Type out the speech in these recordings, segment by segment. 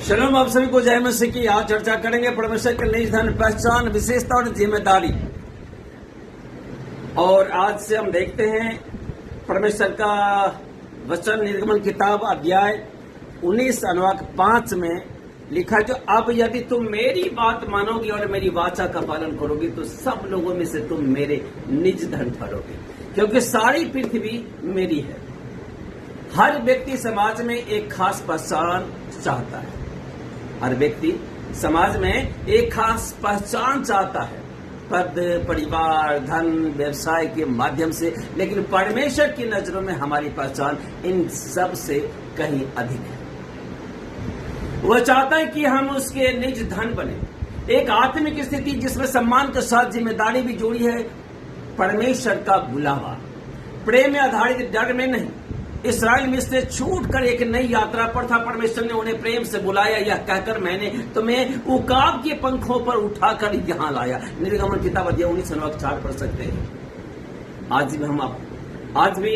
शलोम, आप सभी को जय मसीह की। आज चर्चा करेंगे परमेश्वर के निज धन, पहचान, विशेषता और जिम्मेदारी। और आज से हम देखते हैं परमेश्वर का वचन, निर्गमन किताब अध्याय 19 अनुवाक 5 में लिखा, जो अब यदि तुम मेरी बात मानोगी और मेरी वाचा का पालन करोगी तो सब लोगों में से तुम मेरे निज धन ठहरोगे, क्योंकि सारी पृथ्वी मेरी है। हर व्यक्ति समाज में एक खास पहचान चाहता है। हर व्यक्ति समाज में एक खास पहचान चाहता है, पद, परिवार, धन, व्यवसाय के माध्यम से। लेकिन परमेश्वर की नजरों में हमारी पहचान इन सब से कहीं अधिक है। वह चाहता है कि हम उसके निज धन बने। एक आत्मिक स्थिति जिसमें सम्मान के साथ जिम्मेदारी भी जुड़ी है। परमेश्वर का बुलावा प्रेम में आधारित, डर में नहीं। इस्राएल मिस्र से छूट कर एक नई यात्रा पर था। परमेश्वर ने उन्हें प्रेम से बुलाया, यह कहकर मैंने तुम्हें उकाब के पंखों पर उठाकर यहां लाया। निर्गमन किताब अध्याय 19 अनुवाक 4 पढ़ सकते हैं। आज भी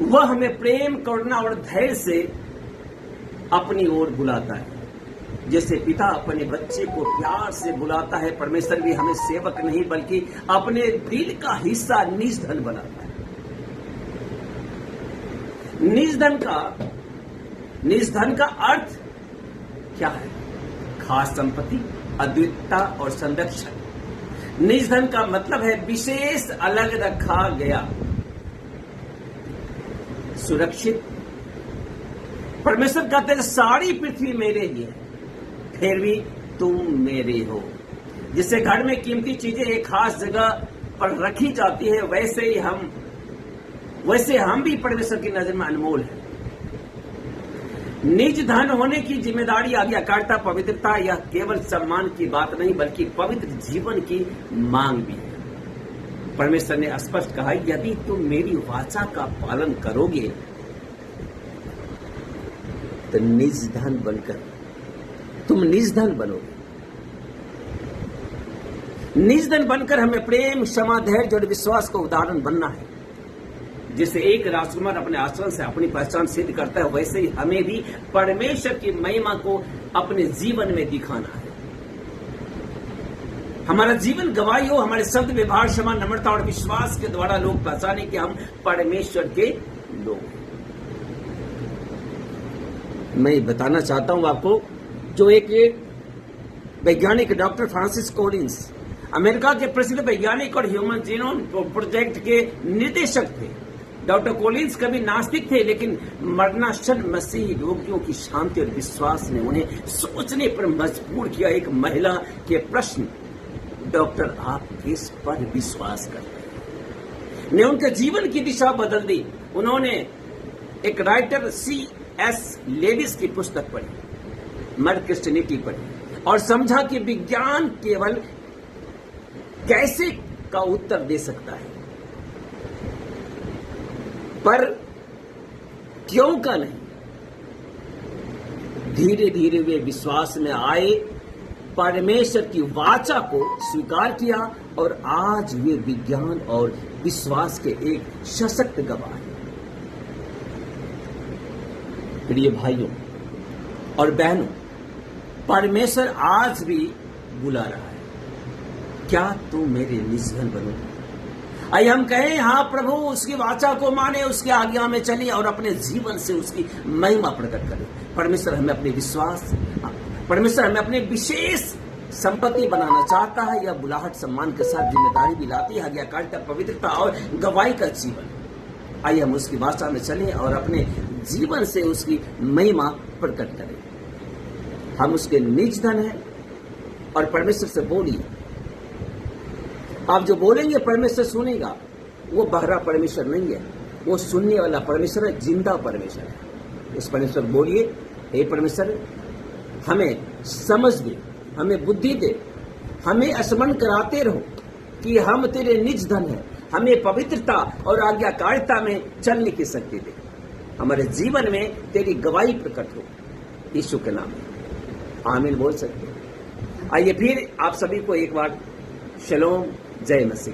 वह हमें प्रेम, करुणा और धैर्य से अपनी ओर बुलाता है। जैसे पिता अपने बच्चे को प्यार से बुलाता है, परमेश्वर भी हमें सेवक नहीं बल्कि अपने दिल का हिस्सा, निज धन बनाता है। निज धन का अर्थ क्या है? खास संपत्ति, अद्वितीयता और संरक्षण। निज धन का मतलब है विशेष, अलग रखा गया, सुरक्षित। परमेश्वर कहते हैं सारी पृथ्वी मेरे ही है, फिर भी तुम मेरे हो। जिससे घर में कीमती चीजें एक खास जगह पर रखी जाती है, वैसे हम भी परमेश्वर की नजर में अनमोल है। निज धन होने की जिम्मेदारी, आज्ञाकारिता, पवित्रता यह केवल सम्मान की बात नहीं बल्कि पवित्र जीवन की मांग भी है। परमेश्वर ने स्पष्ट कहा, यदि तुम मेरी वाचा का पालन करोगे तो निज धन बनकर तुम निज धन बनोगे। निज धन बनकर हमें प्रेम, क्षमा, धैर्य और विश्वास का उदाहरण बनना है। जिसे एक राजकुमार अपने आचरण से अपनी पहचान सिद्ध करता है, वैसे ही हमें भी परमेश्वर की महिमा को अपने जीवन में दिखाना है। हमारा जीवन गवाही हो, हमारे शब्द, व्यवहार, क्षमा, नम्रता और विश्वास के द्वारा लोग पहचाने कि हम परमेश्वर के लोग हैं। मैं बताना चाहता हूं आपको, जो एक वैज्ञानिक डॉक्टर फ्रांसिस कोलिंस, अमेरिका के प्रसिद्ध वैज्ञानिक और ह्यूमन जीनोम प्रोजेक्ट के निर्देशक थे। डॉक्टर कोलिंस कभी नास्तिक थे, लेकिन मरणासन्न मसीही रोगियों की शांति और विश्वास ने उन्हें सोचने पर मजबूर किया। एक महिला के प्रश्न, डॉक्टर आप किस पर विश्वास करते हैं, ने उनके जीवन की दिशा बदल दी। उन्होंने एक राइटर C.S. लेविस की पुस्तक पढ़ी, मर क्रिश्चियनिटी पढ़ी और समझा कि विज्ञान केवल कैसे का उत्तर दे सकता है, पर क्यों का नहीं। धीरे धीरे वे विश्वास में आए, परमेश्वर की वाचा को स्वीकार किया और आज वे विज्ञान और विश्वास के एक सशक्त गवाह हैं। प्रिय भाइयों और बहनों, परमेश्वर आज भी बुला रहा है, क्या तुम मेरे निज धन बनोगे? आइए हम कहें, हाँ प्रभु, उसकी वाचा को माने, उसकी आज्ञा में चले और अपने जीवन से उसकी महिमा प्रकट करें। परमेश्वर हमें अपने विशेष संपत्ति बनाना चाहता है। यह बुलाहट सम्मान के साथ जिम्मेदारी भी लाती है, आज्ञाकारिता, पवित्रता और गवाही का जीवन। आइए हम उसकी वाचा में चलें और अपने जीवन से उसकी महिमा प्रकट करें। हम उसके निज धन हैं और परमेश्वर से बोलिए। आप जो बोलेंगे परमेश्वर सुनेगा। वो बहरा परमेश्वर नहीं है, वो सुनने वाला परमेश्वर है, जिंदा परमेश्वर है। इस परमेश्वर बोलिए, हे परमेश्वर, हमें समझ दे, हमें बुद्धि दे, हमें स्मरण कराते रहो कि हम तेरे निज धन है। हमें पवित्रता और आज्ञाकारिता में चलने की शक्ति दे। हमारे जीवन में तेरी गवाही प्रकट हो, यीशु के नाम में आमीन बोल सकते हैं। आइए फिर आप सभी को एक बार शलोम, जय मसीह।